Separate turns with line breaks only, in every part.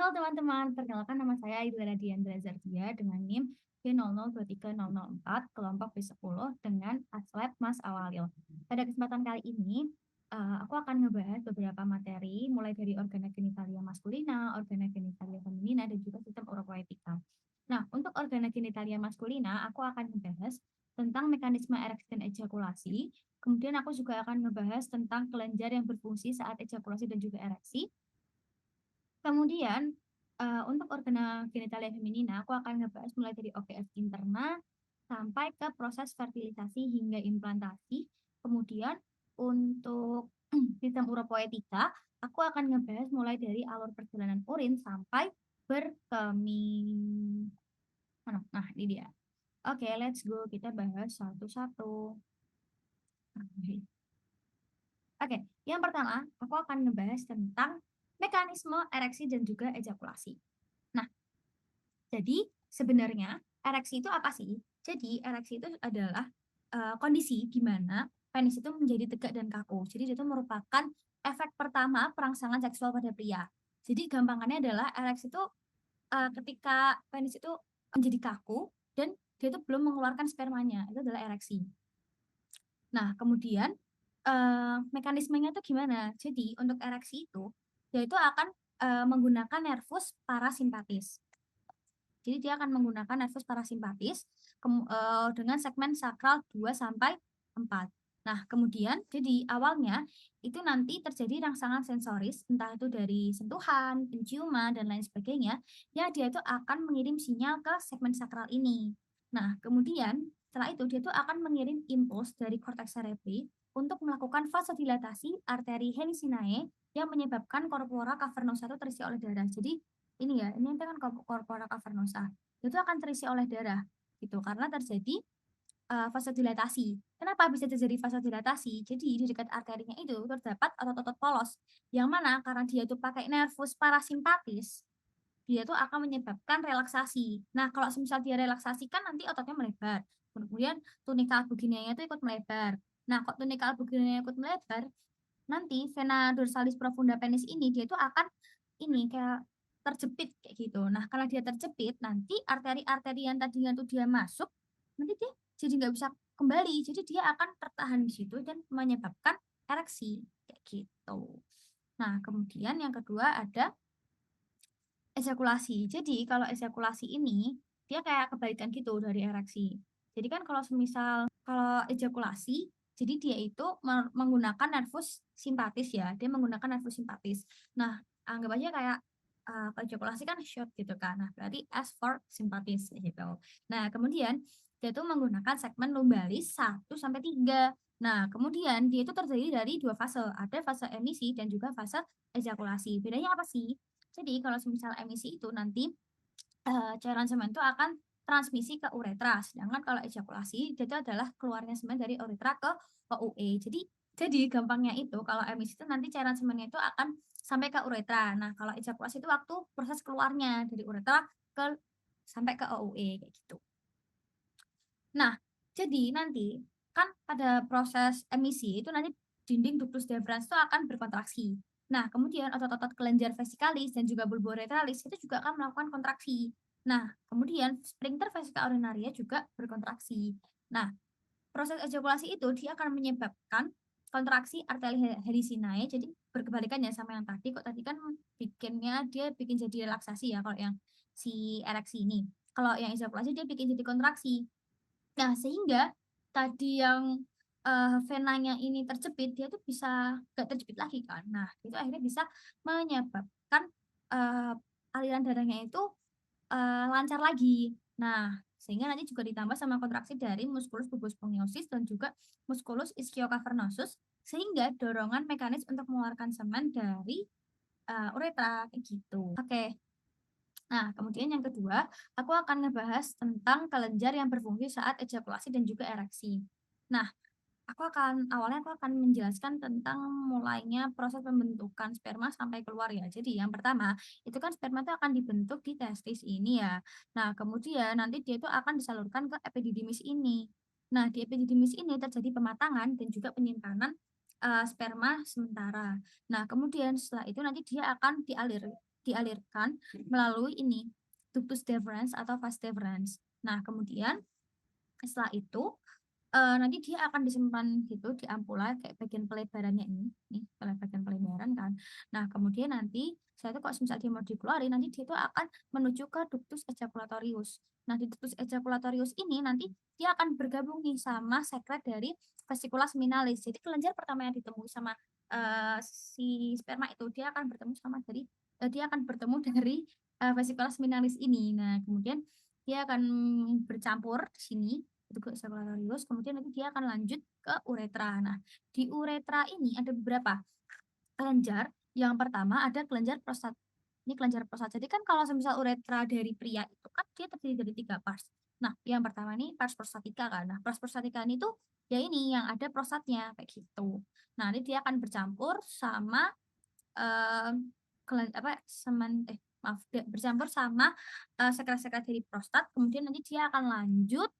Halo teman-teman, perkenalkan nama saya Idlara Diandra Zardia dengan NIM B00230004 kelompok B10 dengan Aslab Mas Awalil. Pada kesempatan kali ini, aku akan ngebahas beberapa materi mulai dari organa genitalia maskulina, organa genitalia feminina, dan juga sistem uropoetika. Nah, untuk organa genitalia maskulina, aku akan ngebahas tentang mekanisme ereksi dan ejakulasi. Kemudian aku juga akan ngebahas tentang kelenjar yang berfungsi saat ejakulasi dan juga ereksi. Kemudian, untuk organa genitalia feminina, aku akan ngebahas mulai dari OVF interna sampai ke proses fertilisasi hingga implantasi. Kemudian untuk sistem uropoetika, aku akan ngebahas mulai dari alur perjalanan urin sampai berkemih. Nah, ini dia. Oke, let's go. Kita bahas satu-satu. Oke, yang pertama, aku akan ngebahas tentang mekanisme ereksi dan juga ejakulasi. Nah, jadi sebenarnya ereksi itu apa sih? Jadi ereksi itu adalah kondisi di mana penis itu menjadi tegak dan kaku. Jadi itu merupakan efek pertama perangsangan seksual pada pria. Jadi gampangannya adalah ereksi itu ketika penis itu menjadi kaku dan dia itu belum mengeluarkan spermanya. Itu adalah ereksi. Nah, kemudian mekanismenya itu gimana? Jadi untuk ereksi itu dia itu akan menggunakan nervus parasimpatis. Jadi dia akan menggunakan nervus parasimpatis dengan segmen sakral 2 sampai 4. Nah, kemudian jadi awalnya itu nanti terjadi rangsangan sensoris, entah itu dari sentuhan, penciuman, dan lain sebagainya, ya dia itu akan mengirim sinyal ke segmen sakral ini. Nah, kemudian setelah itu dia itu akan mengirim impuls dari korteks cerebri untuk melakukan vasodilatasi arteri helicinae yang menyebabkan corpora cavernosa itu terisi oleh darah. Jadi ini ya, ini kan corpora cavernosa. Itu akan terisi oleh darah gitu karena terjadi vasodilatasi. Kenapa bisa terjadi vasodilatasi? Jadi di dekat arterinya itu terdapat otot-otot polos yang mana karena dia itu pakai nervus parasimpatis, dia itu akan menyebabkan relaksasi. Nah, kalau semisal dia relaksasi kan nanti ototnya melebar. Kemudian tunika albuginea itu ikut melebar. Nah, kok tunika albuginea ikut melebar, nanti vena dorsalis profunda penis ini dia itu akan ini kayak terjepit kayak gitu. Nah, kalau dia terjepit, nanti arteri-arteri yang tadinya tuh dia masuk, nanti dia jadi nggak bisa kembali. Jadi dia akan tertahan di situ dan menyebabkan ereksi kayak gitu. Nah, kemudian yang kedua ada ejakulasi. Jadi kalau ejakulasi ini dia kayak kebalikan gitu dari ereksi. Jadi kan kalau semisal kalau ejakulasi, jadi dia itu menggunakan nervus simpatis ya, dia menggunakan nervus simpatis. Nah, anggap aja kayak kalau ejakulasi kan short gitu kan. Nah, berarti S for simpatis gitu. Nah, kemudian dia itu menggunakan segmen lumbalis 1 sampai 3. Nah, kemudian dia itu terdiri dari dua fase, ada fase emisi dan juga fase ejakulasi. Bedanya apa sih? Jadi kalau semisal emisi itu nanti, cairan semen itu akan transmisi ke uretra, sedangkan kalau ejakulasi dia itu adalah keluarnya semen dari uretra ke OUE. Jadi gampangnya itu kalau emisi itu nanti cairan semennya itu akan sampai ke uretra. Nah, kalau ejakulasi itu waktu proses keluarnya dari uretra ke sampai ke OUE kayak gitu. Nah, jadi nanti kan pada proses emisi itu nanti dinding ductus deferens itu akan berkontraksi. Nah, kemudian otot-otot kelenjar vesikalis dan juga bulboretralis itu juga akan melakukan kontraksi. Nah, kemudian sphincter vesika urinaria juga berkontraksi. Nah, proses ejakulasi itu dia akan menyebabkan kontraksi arteri helicinae. Jadi berkebalikannya sama yang tadi. Kok tadi kan bikinnya dia bikin jadi relaksasi ya kalau yang si ereksi ini. Kalau yang ejakulasi dia bikin jadi kontraksi. Nah, sehingga tadi yang, venanya ini terjepit, dia tuh bisa nggak terjepit lagi kan. Nah, itu akhirnya bisa menyebabkan, eee, aliran darahnya itu, lancar lagi. Nah, sehingga nanti juga ditambah sama kontraksi dari musculus pubis spongiosum dan juga musculus ischiocavernosus, sehingga dorongan mekanis untuk mengeluarkan semen dari, uretra, kayak gitu. Oke. Nah, kemudian yang kedua, aku akan ngebahas tentang kelenjar yang berfungsi saat ejakulasi dan juga ereksi. Nah, aku akan menjelaskan tentang mulainya proses pembentukan sperma sampai keluar ya. Jadi yang pertama, itu kan sperma itu akan dibentuk di testis ini ya. Nah, kemudian nanti dia itu akan disalurkan ke epididymis ini. Nah, di epididymis ini terjadi pematangan dan juga penyimpanan sperma sementara. Nah, kemudian setelah itu nanti dia akan dialirkan melalui ini ductus deferens atau vas deferens. Nah, kemudian setelah itu nanti dia akan disimpan gitu di ampula kayak bagian pelebarannya ini, nih bagian pelebaran kan. Nah, kemudian nanti saya itu kalau misalnya dia mau dikeluarin, nanti dia itu akan menuju ke ductus ejaculatorius. Nah, di ductus ejaculatorius ini nanti dia akan bergabung nih sama sekret dari vesicula seminalis. Jadi kelenjar pertama yang ditemui sama si sperma itu dia akan bertemu dari vesicula seminalis ini. Nah, kemudian dia akan bercampur di sini itu ke ejaculatorius, kemudian nanti dia akan lanjut ke uretra. Nah, di uretra ini ada beberapa kelenjar. Yang pertama ada kelenjar prostat. Ini kelenjar prostat. Jadi kan kalau semisal uretra dari pria itu kan dia terdiri dari 3 pars. Nah, yang pertama ini pars prostatika kan. Nah, pars prostatika ini tuh ya ini yang ada prostatnya kayak gitu. Nah, nanti dia akan bercampur sama bercampur sama sekret-sekret dari prostat, kemudian nanti dia akan lanjut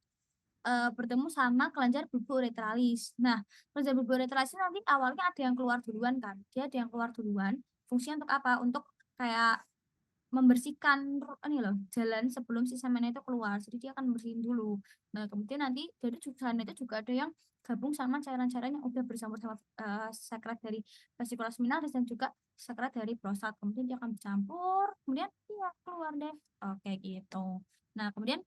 bertemu sama kelenjar bulbo uretralis. Nah, kelenjar bulbo uretralis ini nanti awalnya ada yang keluar duluan kan. Dia ada yang keluar duluan. Fungsinya untuk apa? Untuk kayak membersihkan ini loh, jalan sebelum si semen itu keluar. Jadi dia akan bersihin dulu. Nah, kemudian nanti dari sana itu juga ada yang gabung sama cairan-cairan yang udah bercampur sama sekret dari vesicula seminalis dan juga sekret dari prostat. Kemudian dia akan bercampur, kemudian dia keluar deh. Oke, gitu. Nah, kemudian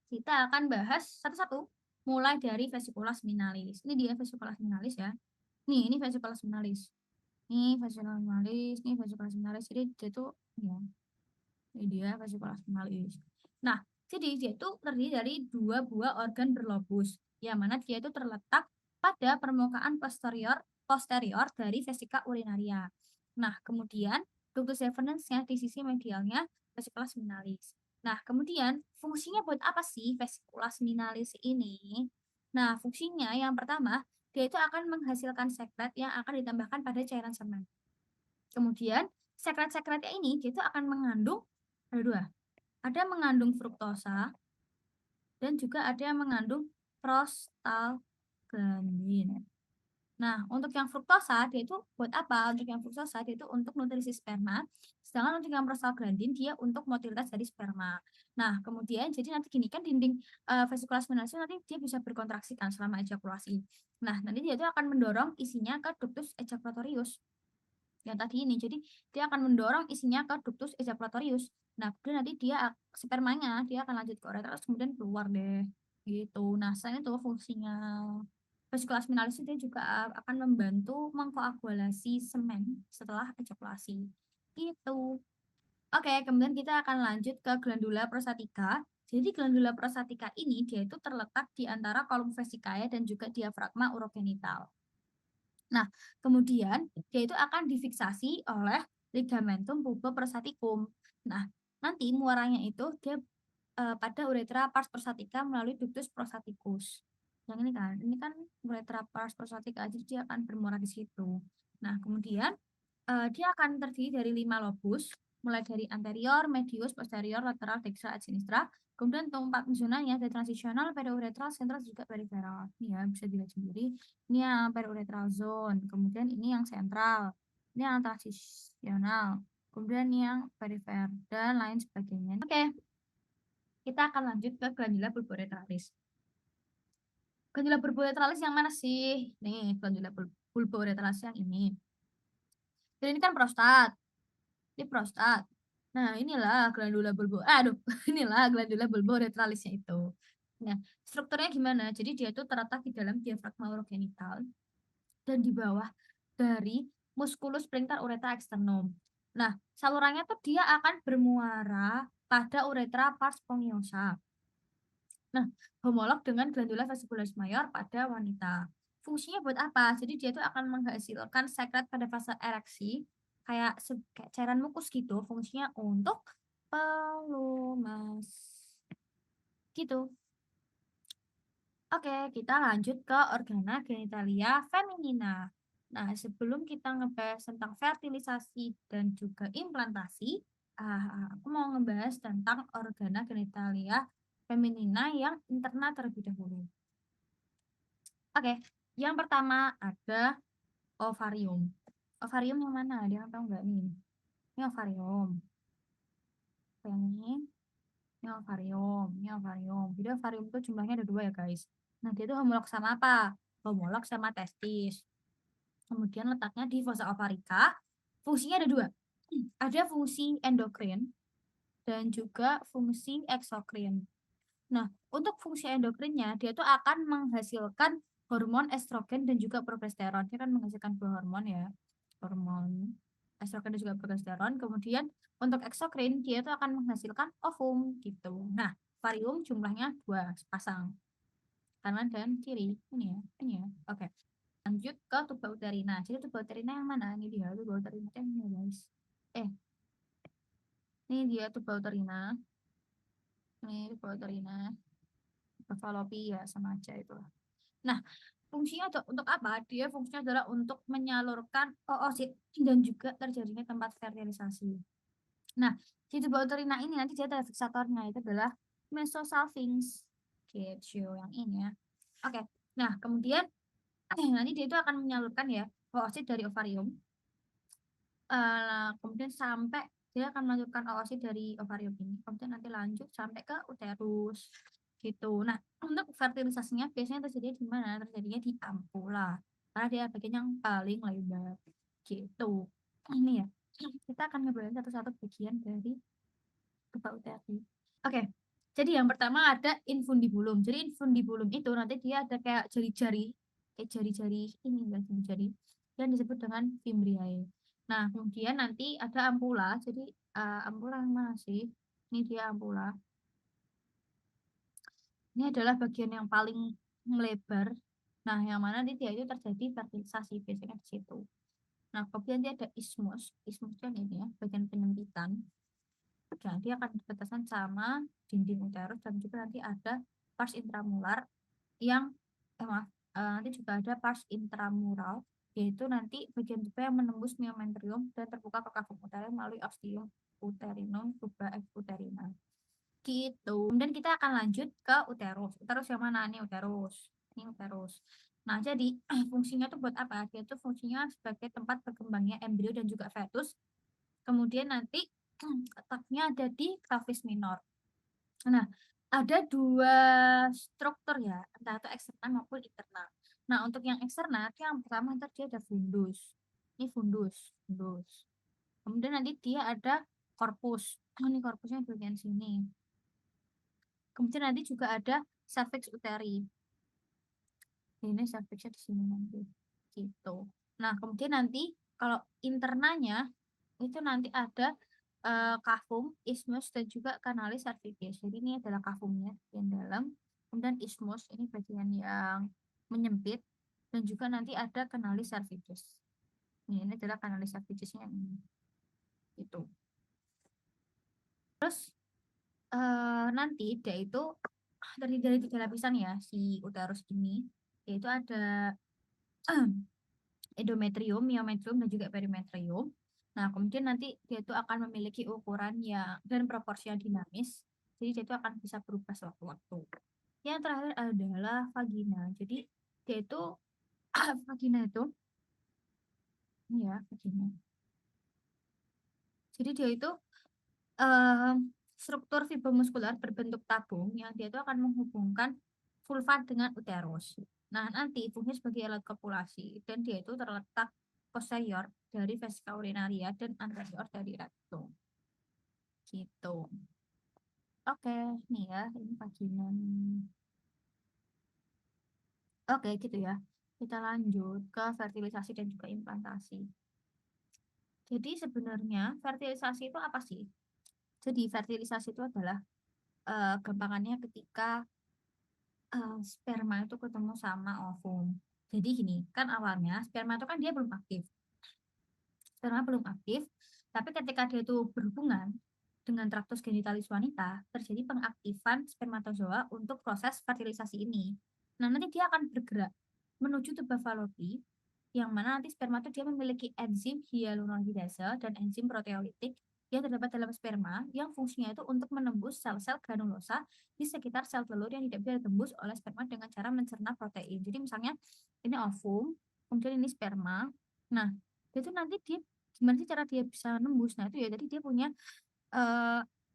kita akan bahas satu-satu, mulai dari vesicula seminalis. Ini dia vesicula seminalis ya. Nih, ini vesicula seminalis. Ini vesicula seminalis, ini vesicula seminalis. Jadi dia tuh ya, ini dia vesicula seminalis. Nah, jadi dia itu terdiri dari 2 buah organ berlobus, yang mana dia itu terletak pada permukaan posterior dari vesika urinaria. Nah, kemudian ductus deferensnya di sisi medialnya vesicula seminalis. Nah, kemudian fungsinya buat apa sih vesicula seminalis ini? Nah, fungsinya yang pertama, dia itu akan menghasilkan sekret yang akan ditambahkan pada cairan semen. Kemudian, sekret-sekretnya ini dia itu akan mengandung ada 2. Ada mengandung fruktosa dan juga ada yang mengandung prostaglandin. Nah, untuk yang fruktosa dia itu buat apa? Untuk yang fruktosa dia itu untuk nutrisi sperma, sedangkan untuk yang prostaglandin dia untuk motilitas dari sperma. Nah, kemudian jadi nanti gini kan dinding vesicula seminalis nanti dia bisa berkontraksi kan selama ejakulasi. Nah, nanti dia itu akan mendorong isinya ke ductus ejaculatorius yang tadi ini. Jadi dia akan mendorong isinya ke ductus ejaculatorius. Nah, kemudian nanti dia spermanya dia akan lanjut ke uretra terus kemudian keluar deh. Gitu. Nah, selain itu fungsinya vesicula seminalis dia juga akan membantu mengkoagulasi semen setelah ejakulasi. Gitu. Oke, kemudian kita akan lanjut ke glandula prostatica. Jadi glandula prostatica ini dia itu terletak di antara kolom vesicae dan juga diafragma urogenital. Nah, kemudian dia itu akan difiksasi oleh ligamentum puboprostaticum. Nah, nanti muaranya itu dia pada uretra pars prostatica melalui ductus prostaticus. Yang ini kan uretra pars prostatica, jadi dia akan bermuara di situ. Nah, kemudian dia akan terdiri dari 5 lobus, mulai dari anterior, medius, posterior, lateral, dextra, et sinistra. Kemudian untuk 4 zonanya ada transisional, periuretral, sentral, juga periferal. Ini ya, bisa dilihat sendiri. Ini yang periuretral zone, kemudian ini yang sentral, ini yang transisional, kemudian ini yang perifer, dan lain sebagainya. Oke, kita akan lanjut ke glandula bulboretralis. Glandula bulboretralis yang mana sih? Nih, glandula bulboretralis yang ini. Dan ini kan prostat. Ini prostat. Nah, inilah glandula inilah glandula bulboretralisnya itu. Nah, strukturnya gimana? Jadi dia itu terletak di dalam diafragma urogenital dan di bawah dari musculus sphincter urethra externum. Nah, salurannya tuh dia akan bermuara pada uretra pars spongiosum. Nah, homolog dengan glandula vesicularis mayor pada wanita. Fungsinya buat apa? Jadi dia itu akan menghasilkan sekret pada fase ereksi kayak cairan mukus gitu. Fungsinya untuk pelumas. Gitu. Oke, kita lanjut ke organa genitalia feminina. Nah, sebelum kita ngebahas tentang fertilisasi dan juga implantasi, aku mau ngebahas tentang organa genitalia feminina yang internal terlebih dahulu. Oke, yang pertama ada ovarium. Ovarium yang mana? Dia tahu nggak nih? Ini ovarium. Ini ovarium. Jadi ovarium itu jumlahnya ada 2 ya guys. Nah dia itu homolog sama apa? Homolog sama testis. Kemudian letaknya di fosa ovarika. Fungsinya ada 2. Ada fungsi endokrin dan juga fungsi eksokrin. Nah, untuk fungsi endokrinnya, dia tuh akan menghasilkan hormon estrogen dan juga progesteron. Dia kan menghasilkan 2 hormon ya. Hormon estrogen dan juga progesteron. Kemudian untuk eksokrin, dia tuh akan menghasilkan ovum gitu. Nah, ovarium jumlahnya 2 pasang. Kanan dan kiri. Ini ya, ini ya. Oke. Lanjut ke tuba uterina. Jadi tuba uterina yang mana? Ini dia tuba uterina yang ini guys. Ini dia tuba uterina. Ini tuba uterina. Falopi ya sama aja itu. Nah, fungsinya untuk apa? Dia fungsinya adalah untuk menyalurkan oosit dan juga terjadinya tempat fertilisasi. Nah, di tuba uterina ini nanti dia ada fiksatornya, itu adalah mesosalpinx. Gitu, yang ini ya. Oke. Nah, kemudian nanti dia itu akan menyalurkan ya oosit dari ovarium. Kemudian sampai dia akan melanjutkan oosit dari ovarium ini. Kemudian nanti lanjut sampai ke uterus. Gitu. Nah, untuk fertilisasinya biasanya terjadi di mana? Terjadinya di ampula. Karena dia bagian yang paling lebar. Gitu. Ini ya. Kita akan ngobrolin satu-satu bagian dari tuba uterus. Oke. Jadi yang pertama ada infundibulum. Jadi infundibulum itu nanti dia ada kayak jari-jari, kayak jari-jari ini kan jari-jari yang disebut dengan fimbriae. Nah, kemudian nanti ada ampula. Jadi ampula yang mana sih? Ini dia ampula. Ini adalah bagian yang paling melebar. Nah, yang mana nanti dia itu terjadi fertilisasi biasanya di situ. Nah, kemudian dia ada ismus. Ismus kan ini ya, bagian penyempitan. Dan dia akan berbatasan sama dinding uterus dan juga nanti ada pars intramural yang nanti juga ada pars intramural, yaitu nanti bagian tuba yang menembus myometrium dan terbuka ke kavum uterus melalui ostium uterinum tuba uterina. Gitu. Kemudian kita akan lanjut ke uterus. Uterus yang mana nih uterus? Ini uterus. Nah, jadi fungsinya tuh buat apa? Dia tuh fungsinya sebagai tempat berkembangnya embrio dan juga fetus. Kemudian nanti letaknya ada di pelvis minor. Nah, ada 2 struktur ya, entah itu eksternal maupun internal. Nah, untuk yang eksternal, yang pertama ntar dia ada fundus. Ini fundus. Kemudian nanti dia ada korpus. Oh, ini korpusnya di bagian sini. Kemudian nanti juga ada cervix uteri. Ini cervixnya di sini nanti. Gitu. Nah, kemudian nanti kalau internalnya itu nanti ada kavum, isthmus, dan juga kanalis cervicis. Jadi ini adalah kavumnya yang dalam, kemudian isthmus ini bagian yang menyempit, dan juga nanti ada kanalis cervicis. Ini adalah kanalis cervicisnya ini. Itu. Terus nanti dia itu terdiri dari 3 lapisan ya si uterus ini, yaitu ada endometrium, myometrium, dan juga perimetrium. Nah, kemudian nanti dia itu akan memiliki ukuran yang dan proporsi yang dinamis. Jadi dia itu akan bisa berubah sewaktu-waktu. Yang terakhir adalah vagina. Jadi dia itu vagina itu ini ya vagina. Jadi dia itu struktur fibromuskular berbentuk tabung yang dia itu akan menghubungkan vulva dengan uterus. Nah, nanti fungsinya sebagai alat kopulasi dan dia itu terletak posterior dari vesika urinaria dan anterior dari rectum. Gitu. Oke, nih ya, ini vagina. Oke, gitu ya. Kita lanjut ke fertilisasi dan juga implantasi. Jadi sebenarnya fertilisasi itu apa sih? Jadi fertilisasi itu adalah gampangannya ketika sperma itu ketemu sama ovum. Jadi gini, kan awalnya sperma itu kan dia belum aktif. Sperma belum aktif, tapi ketika dia itu berhubungan dengan traktus genitalis wanita, terjadi pengaktifan spermatozoa untuk proses fertilisasi ini. Nah, nanti dia akan bergerak menuju tuba falopi, yang mana nanti sperma itu dia memiliki enzim hyaluronidase dan enzim proteolitik yang terdapat dalam sperma yang fungsinya itu untuk menembus sel-sel granulosa di sekitar sel telur yang tidak bisa ditembus oleh sperma dengan cara mencerna protein. Jadi misalnya ini ovum, kemudian ini sperma. Nah, itu nanti dia gimana sih cara dia bisa nembus? Nah, itu ya tadi dia punya,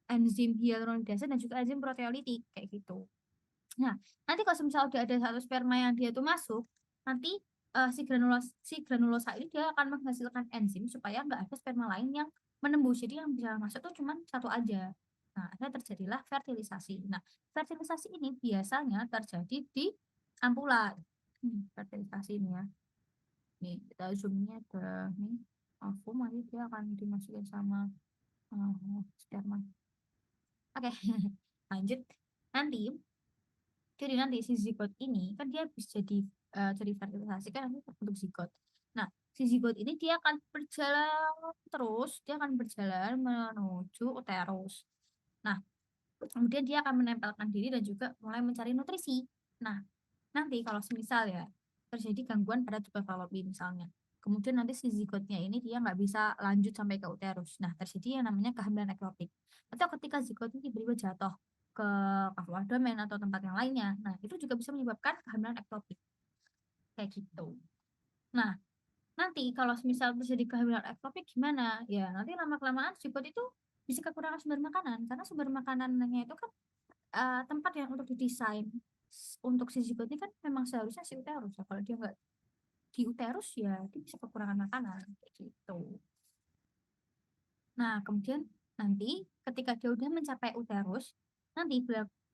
enzim hyaluronidase dan juga enzim proteolitik, kayak gitu. Nah, nanti kalau semisal udah ada satu sperma yang dia tuh masuk, nanti, si granulosa ini dia akan menghasilkan enzim supaya nggak ada sperma lain yang menembus. Jadi yang bisa masuk tuh cuman satu aja. Nah, akhirnya terjadilah fertilisasi. Nah, fertilisasi ini biasanya terjadi di ampula. Fertilisasi ini ya. Nih, kita zoom-nya ke nih, ovum nanti dia akan dimasukin sama, sperma. Oke, lanjut. Nanti Jadi nanti si zigot ini kan dia bisa jadi fertilisasi kan nanti terbentuk zigot. Nah, si zigot ini dia akan berjalan terus, dia akan berjalan menuju uterus. Nah, kemudian dia akan menempelkan diri dan juga mulai mencari nutrisi. Nah, nanti kalau semisal ya terjadi gangguan pada tubal fallopi misalnya. Kemudian nanti si zigotnya ini dia nggak bisa lanjut sampai ke uterus. Nah, terjadi yang namanya kehamilan ektopik. Atau ketika zigot ini tiba-tiba jatuh ke paru abdomen atau tempat yang lainnya. Nah, itu juga bisa menyebabkan kehamilan ektopik. Kayak gitu. Nah, nanti kalau misal terjadi kehamilan ektopik gimana? Ya, nanti lama-kelamaan zigot itu bisa kekurangan sumber makanan. Karena sumber makanannya itu kan tempat yang untuk didesain untuk si zigot ini kan memang seharusnya si uterus ya. Kalau dia nggak di uterus ya dia bisa kekurangan makanan kayak gitu. Nah, kemudian nanti ketika dia udah mencapai uterus, nanti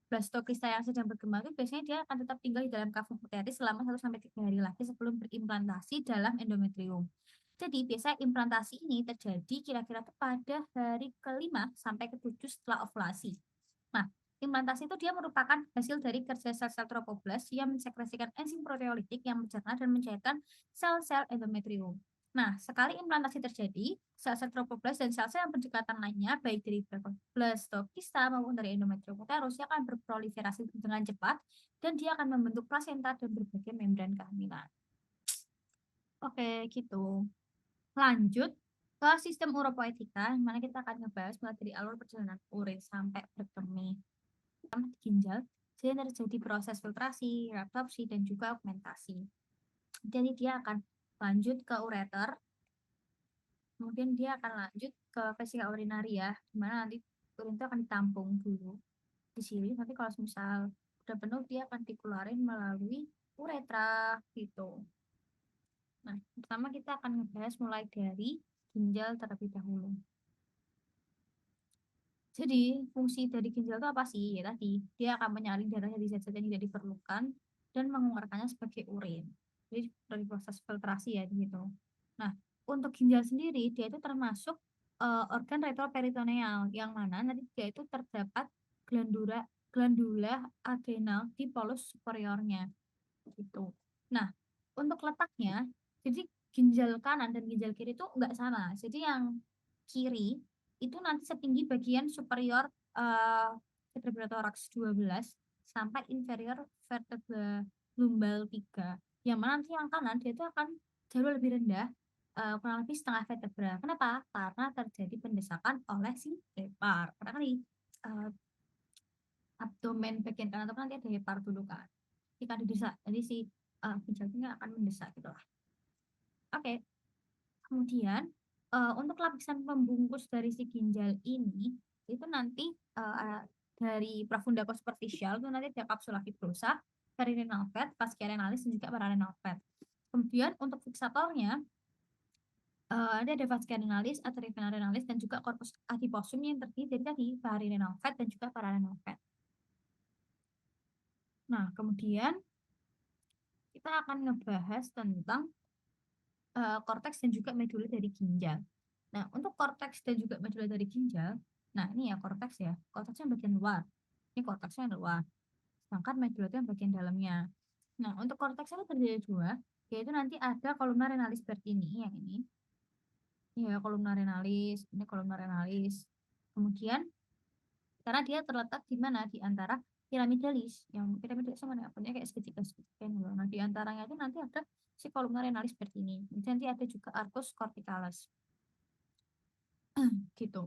blastokista yang sedang berkembang itu biasanya dia akan tetap tinggal di dalam kavum uteris selama 1 sampai 3 hari lagi sebelum berimplantasi dalam endometrium. Jadi biasanya implantasi ini terjadi kira-kira pada hari ke-5 sampai ke-7 setelah ovulasi. Nah, implantasi itu dia merupakan hasil dari kerja sel-sel tropoblas yang mensekresikan enzim proteolitik yang mencerna dan mencairkan sel-sel endometrium. Nah, sekali implantasi terjadi, sel-sel tropoblas dan sel-sel yang berdekatan lainnya, baik dari blastokista maupun dari endometrium uterus, akan berproliferasi dengan cepat dan dia akan membentuk plasenta dan berbagai membran kehamilan. Oke, gitu. Lanjut ke sistem uropoetika, di mana kita akan ngebahas mulai dari alur perjalanan urin sampai berkemih di ginjal, jadi terjadi proses filtrasi, reabsorpsi, dan juga augmentasi. Jadi dia akan lanjut ke ureter, kemudian dia akan lanjut ke vesika urinaria, di mana nanti urin itu akan ditampung dulu di sini. Nanti kalau misal udah penuh, dia akan dikeluarin melalui uretra gitu. Nah, pertama kita akan ngebahas mulai dari ginjal terlebih dahulu. Jadi, fungsi dari ginjal itu apa sih? Ya tadi, dia akan menyaring darah dari zat-zat yang tidak diperlukan dan mengeluarkannya sebagai urin. Jadi, dari proses filtrasi ya gitu. Nah, untuk ginjal sendiri, dia itu termasuk organ retroperitoneal, yang mana nanti dia itu terdapat glandula glandula adrenal di polus superiornya gitu. Nah, untuk letaknya, jadi ginjal kanan dan ginjal kiri itu enggak sama. Jadi yang kiri itu nanti setinggi bagian superior vertebra thorax 12 sampai inferior vertebra lumbal 3. Yang mana nanti yang kanan dia itu akan jauh lebih rendah, kurang lebih setengah vertebra. Kenapa? Karena terjadi pendesakan oleh si hepar. Karena kan di abdomen bagian kanan itu kan nanti ada hepar dulu kan. Ketika didesak, jadi si ginjalnya akan mendesak gitu lah. Oke, kemudian untuk lapisan pembungkus dari si ginjal ini itu nanti dari profunda superficial itu nanti ada kapsula fibrosa, perirenal fat, fascia renalis dan juga pararenal fat. Kemudian untuk fiksatornya ada fascia renalis, arteria renalis dan juga corpus adiposum yang terdiri dari tadi perirenal fat dan juga pararenal fat. Nah, kemudian kita akan ngebahas tentang korteks dan juga medula dari ginjal. Nah, untuk korteks dan juga medula dari ginjal, nah ini ya korteks ya, korteksnya bagian luar. Ini korteksnya yang luar, sedangkan medula itu yang bagian dalamnya. Nah, untuk korteks itu terdiri dua, yaitu nanti ada kolumna renalis bertini, yang ini. Ya, kolumna renalis, ini kolumna renalis. Kemudian, karena dia terletak di mana? Di antara piramidalis, yang piramidalis mana? Punya kayak segitiga-segitiga. Nah, di antaranya itu nanti ada si kolumna renalis bertini. Nanti ada juga arcus corticalis. Gitu.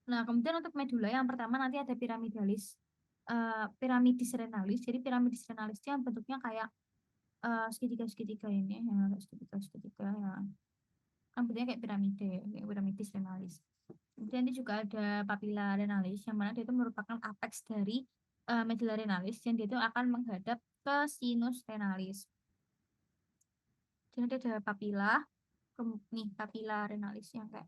Nah, kemudian untuk medula yang pertama nanti ada piramidalis, piramidis renalis. Jadi piramidis renalis itu yang bentuknya kayak segitiga-segitiga ini, yang agak segitiga-segitiga ya. kan bentuknya kayak piramidis renalis. Kemudian nanti juga ada papilla renalis, yang mana dia itu merupakan apex dari medulla renalis, dan dia itu akan menghadap ke sinus renalis. Jadi nanti ada papilla, nih papilla renalis yang kayak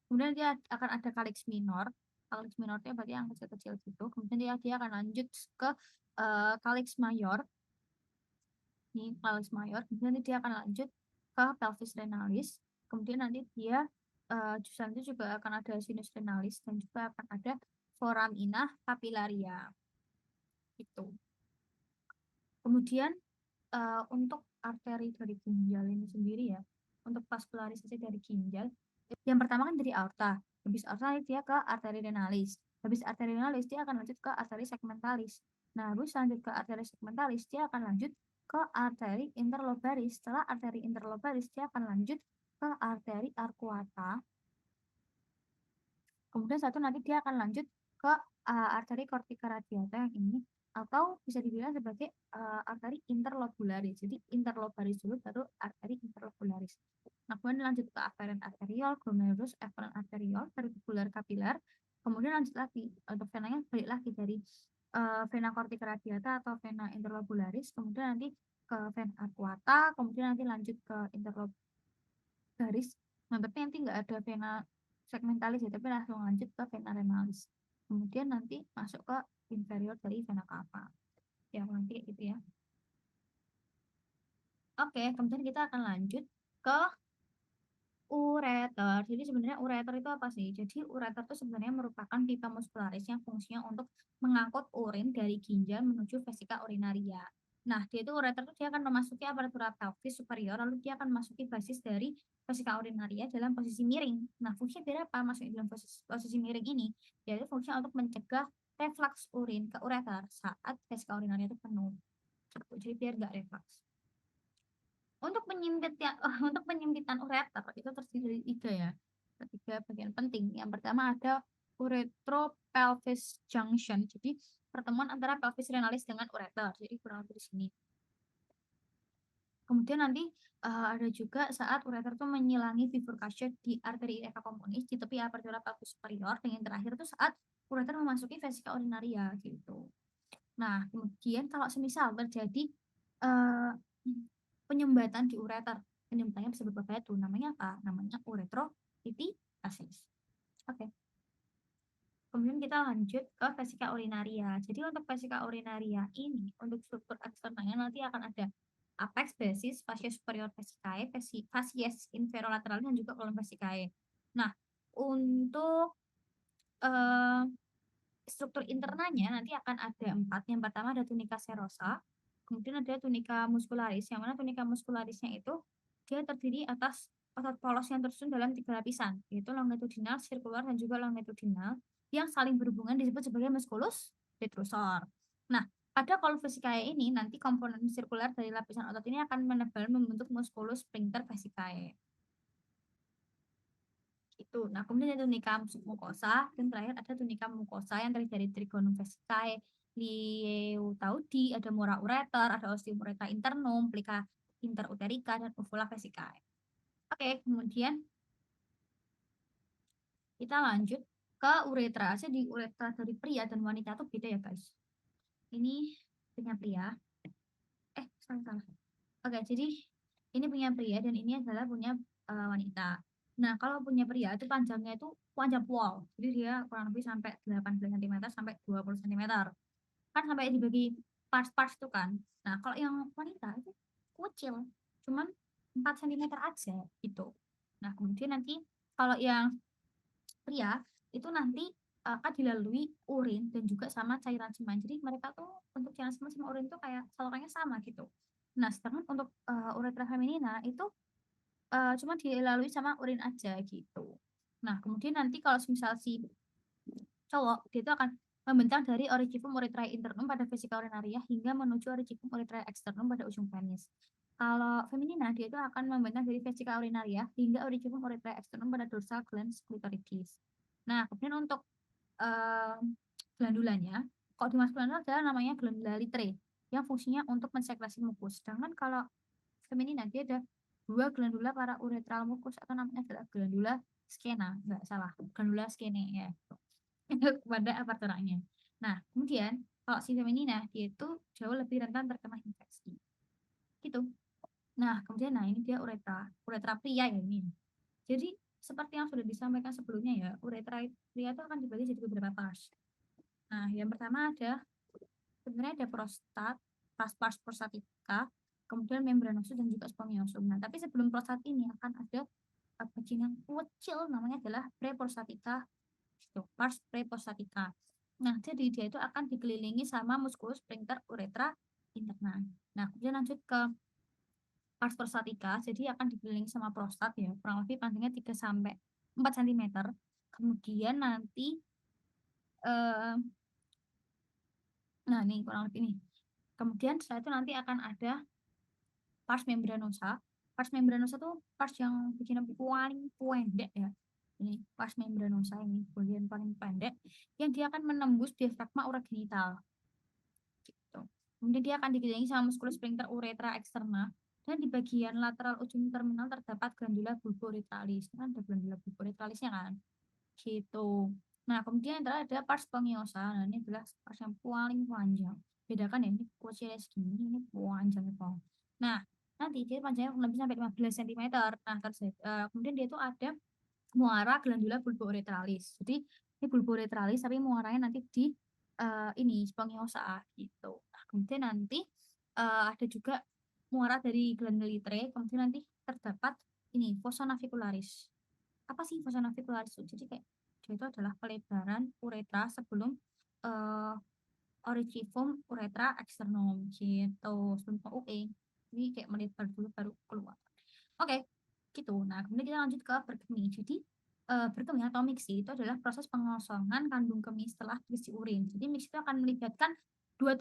kemudian dia akan ada calyx minor. Calyx minor itu berarti yang kecil-kecil gitu. Kemudian dia akan lanjut ke calyx mayor. Ini calyx mayor. Kemudian nanti dia akan lanjut ke pelvis renalis. Kemudian nanti dia nanti juga akan ada sinus renalis, dan juga akan ada foramina papillaria. Itu. Kemudian untuk arteri dari ginjal ini sendiri ya, untuk vaskularisasi dari ginjal, yang pertama kan dari aorta, habis aorta dia ke arteri renalis, habis arteri renalis dia akan lanjut ke arteri segmentalis. Nah, habis lanjut ke arteri segmentalis dia akan lanjut ke arteri interlobaris. Setelah arteri interlobaris dia akan lanjut ke arteri arcuata. Kemudian satu nanti dia akan lanjut ke arteri cortica radiata yang ini, atau bisa dibilang sebagai arteri interlobularis. Jadi interlobaris dulu baru arteri interlobularis. Nah, kemudian lanjut ke afferent arteriol, glomerulus efferent arteriol, tubular kapiler. Kemudian lanjut lagi untuk venanya balik lagi dari vena cortica radiata atau vena interlobularis, kemudian nanti ke vena arcuata, kemudian nanti lanjut ke interlobularis. Nah, tapi nanti nggak ada vena segmentalis ya, tapi langsung lanjut ke vena renalis. Kemudian nanti masuk ke inferior dari vena cava. Ya, nanti gitu ya. Oke, kemudian kita akan lanjut ke ureter. Jadi sebenarnya ureter itu apa sih? Jadi ureter itu sebenarnya merupakan pipa muskularis yang fungsinya untuk mengangkut urin dari ginjal menuju vesika urinaria. Nah, dia itu ureter itu dia akan memasuki aparatur pelvis superior, lalu dia akan memasuki basis dari vesika urinaria dalam posisi miring. Nah, fungsinya biar apa? Masuk dalam posisi miring ini, yaitu fungsinya untuk mencegah reflux urin ke ureter saat vesika urinaria itu penuh. Jadi biar nggak reflux. Untuk penyempitan ureter itu terdiri dari tiga ya, tiga bagian penting. Yang pertama ada uretropelvis junction, jadi pertemuan antara pelvis renalis dengan ureter, jadi kurang lebih di sini. Kemudian nanti ada juga saat ureter itu menyilangi bifurcation di arteri aorta communis di tepi apertura pelvis superior, dan yang terakhir itu saat ureter memasuki vesika urinaria gitu. Nah, kemudian kalau semisal terjadi penyumbatan di ureter, penyumbatannya bisa berupa batu, namanya apa? Namanya uretrolithiasis. Oke. Kemudian kita lanjut ke vesika urinaria. Jadi untuk vesika urinaria ini, untuk struktur eksternalnya nanti akan ada apex, basis, fascia superior vesicae, facies inferolateral, dan juga kolom vesicae. Nah, untuk struktur internalnya nanti akan ada 4. Yang pertama ada tunica serosa, kemudian ada tunica muscularis, yang mana tunica muscularisnya itu dia terdiri atas otot polos yang tersusun dalam 3 lapisan, yaitu longitudinal, sirkular, dan juga longitudinal, yang saling berhubungan disebut sebagai musculus detrusor. Nah, pada kolom vesicae ini nanti komponen sirkular dari lapisan otot ini akan menebal membentuk musculus sphincter vesicae. Itu. Nah, kemudian ada tunica mucosa, dan terakhir ada tunica mucosa yang terdiri dari trigonum vesicae, lietaudi, ada mora ureter, ada osteomureta internum, plica interuterica, dan uvula vesicae. Oke, kemudian kita lanjut ke uretra. Jadi uretra dari pria dan wanita itu beda ya, guys. Ini punya pria. Salah. Oke, jadi ini punya pria dan ini adalah punya wanita. Nah, kalau punya pria itu panjangnya itu panjang pol. Jadi dia kurang lebih sampai 18 cm sampai 20 cm. Kan sampai dibagi parts-parts itu kan. Nah, kalau yang wanita itu kecil, cuman 4 cm aja gitu. Nah, kemudian nanti kalau yang pria itu nanti akan dilalui urin dan juga sama cairan semen. Jadi mereka tuh untuk cairan semen sama urin tuh kayak salurannya sama gitu. Nah, sedangkan untuk uretra feminina itu cuma dilalui sama urin aja gitu. Nah, kemudian nanti kalau misal si cowok, dia itu akan membentang dari origicum urethrae internum pada vesika urinaria hingga menuju origicum urethrae externum pada ujung penis. Kalau feminina, dia itu akan membentang dari vesika urinaria hingga origicum urethrae externum pada dorsal glans clitoridis. Nah, kemudian untuk glandulanya, kalau di maskulin adalah namanya glandula litre yang fungsinya untuk mensekresi mukus. Sedangkan kalau feminina dia ada dua glandula para uretral mukus atau namanya adalah glandula skena, nggak salah, glandula skene ya, pada aparterannya. Nah, kemudian kalau si feminina dia itu jauh lebih rentan terkena infeksi. Gitu. Nah, kemudian ini dia uretra, uretra pria ya ini. Jadi seperti yang sudah disampaikan sebelumnya ya, uretra pria itu akan dibagi jadi beberapa parts. Nah, yang pertama sebenarnya ada prostat, pars prostatica, kemudian membranosus dan juga spongiosum. Nah, tapi sebelum prostat ini akan ada bagian yang kecil namanya adalah preprostatica, itu pars preprostatica. Nah, jadi dia itu akan dikelilingi sama musculus sphincter uretra interna. Nah, kemudian lanjut ke pars prostatica, jadi akan dikelilingi sama prostat ya, kurang lebih panjangnya 3 sampai 4 cm. Kemudian nanti eh, nah nih kurang lebih nih. Kemudian setelah itu nanti akan ada pars membranosa. Pars membranosa tuh pars yang bikin paling pendek ya. Ini pars membranosa ini bagian paling pendek yang dia akan menembus diafragma urogenital. Gitu. Kemudian dia akan dikelilingi sama musculus sphincter uretra externa dan di bagian lateral ujung terminal terdapat glandula bulboretralis. Kan ada glandula bulboretralisnya kan? Gitu. Nah, kemudian ada pars spongiosa. Nah, ini adalah pars yang paling panjang. Bedakan ya, ini kecilnya segini, ini panjang itu. Nah, nanti dia panjangnya lebih sampai 15 cm. Nah, kemudian dia itu ada muara glandula bulboretralis. Jadi, ini bulboretralis tapi muaranya nanti di ini spongiosa gitu. Nah, kemudian nanti ada juga muara dari glandula litre, kemudian nanti terdapat ini fossa navicularis. Apa sih fossa navicularis? Jadi kayak dia itu adalah pelebaran uretra sebelum uh, origifum uretra externum gitu, sebelum ke UE. Jadi kayak melebar dulu baru keluar. Oke, gitu. Nah, kemudian kita lanjut ke berkemih. Jadi berkemih atau mixi itu adalah proses pengosongan kandung kemih setelah terisi urin. Jadi mixi itu akan melibatkan dua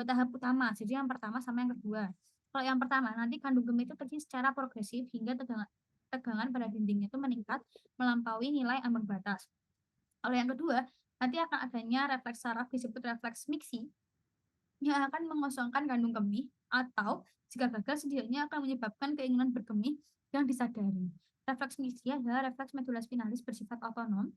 tahap utama. Jadi yang pertama sama yang kedua. Kalau yang pertama nanti kandung kemih itu terjadi secara progresif hingga tegangan pada dindingnya itu meningkat melampaui nilai ambang batas. Kalau yang kedua, nanti akan adanya refleks saraf disebut refleks mixi yang akan mengosongkan kandung kemih atau jika gagal setidaknya akan menyebabkan keinginan berkemih yang disadari. Refleks mixi adalah refleks medula spinalis bersifat otonom.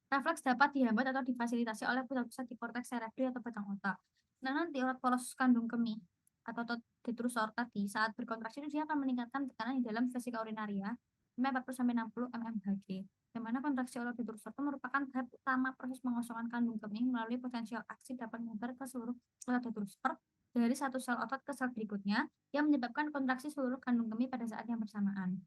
Refleks dapat dihambat atau difasilitasi oleh pusat-pusat di korteks cerebri atau batang otak. Nah, nanti urat polos kandung kemih atau detrusor tadi saat berkontraksi itu dia akan meningkatkan tekanan di dalam vesika urinaria 40-60 mmHg. Di mana kontraksi otot detrusor itu merupakan tahap utama proses pengosongan kandung kemih melalui potensial aksi dapat menyebar ke seluruh otot detrusor dari satu sel otot ke sel berikutnya yang menyebabkan kontraksi seluruh kandung kemih pada saat yang bersamaan.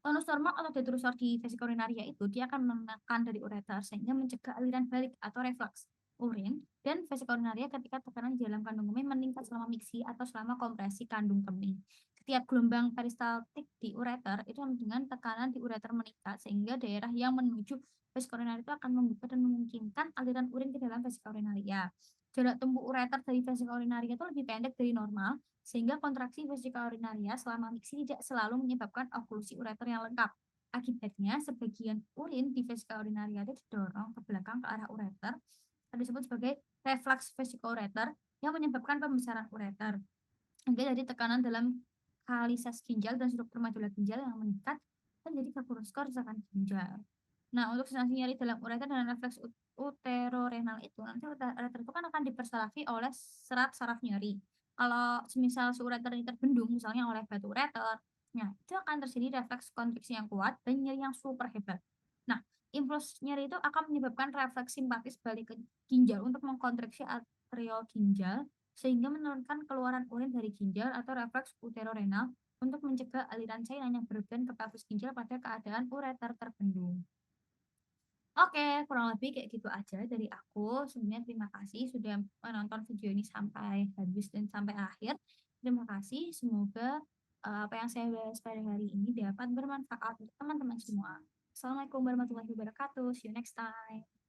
Tonus normal atau detrusor di vesika urinaria itu dia akan menekan dari ureter sehingga mencegah aliran balik atau reflux urin dan vesika urinaria ketika tekanan di dalam kandung kemih meningkat selama miksi atau selama kompresi kandung kemih. Setiap gelombang peristaltik di ureter itu dengan tekanan di ureter meningkat sehingga daerah yang menuju vesika urinaria itu akan membuka dan memungkinkan aliran urin ke dalam vesika urinaria. Jarak tempuh ureter dari vesika urinaria itu lebih pendek dari normal sehingga kontraksi vesika urinaria selama miksi tidak selalu menyebabkan oklusi ureter yang lengkap. Akibatnya, sebagian urin di vesika urinaria itu didorong ke belakang ke arah ureter, disebut sebagai reflux vesicoureter yang menyebabkan pembesaran ureter. Hingga dari tekanan dalam kalises ginjal dan struktur medula ginjal yang meningkat dan jadi kerusakan ginjal. Nah, untuk sensasi nyeri dalam ureter dan refleks uterorenal itu, nanti ureter itu kan akan dipersarafi oleh serat saraf nyeri. Kalau semisal si ureter ini terbendung, misalnya oleh batu ureter, nah itu akan terjadi refleks kontriksi yang kuat dan nyeri yang super hebat. Nah, impuls nyeri itu akan menyebabkan refleks simpatis balik ke ginjal untuk mengkontraksi arteriol ginjal sehingga menurunkan keluaran urin dari ginjal atau refleks uterorenal untuk mencegah aliran cairan yang berlebihan ke pelvis ginjal pada keadaan ureter terbendung. Oke, kurang lebih kayak gitu aja dari aku. Sebenarnya terima kasih sudah menonton video ini sampai habis dan sampai akhir. Terima kasih. Semoga apa yang saya bahas pada hari ini dapat bermanfaat untuk teman-teman semua. Assalamualaikum warahmatullahi wabarakatuh. See you next time.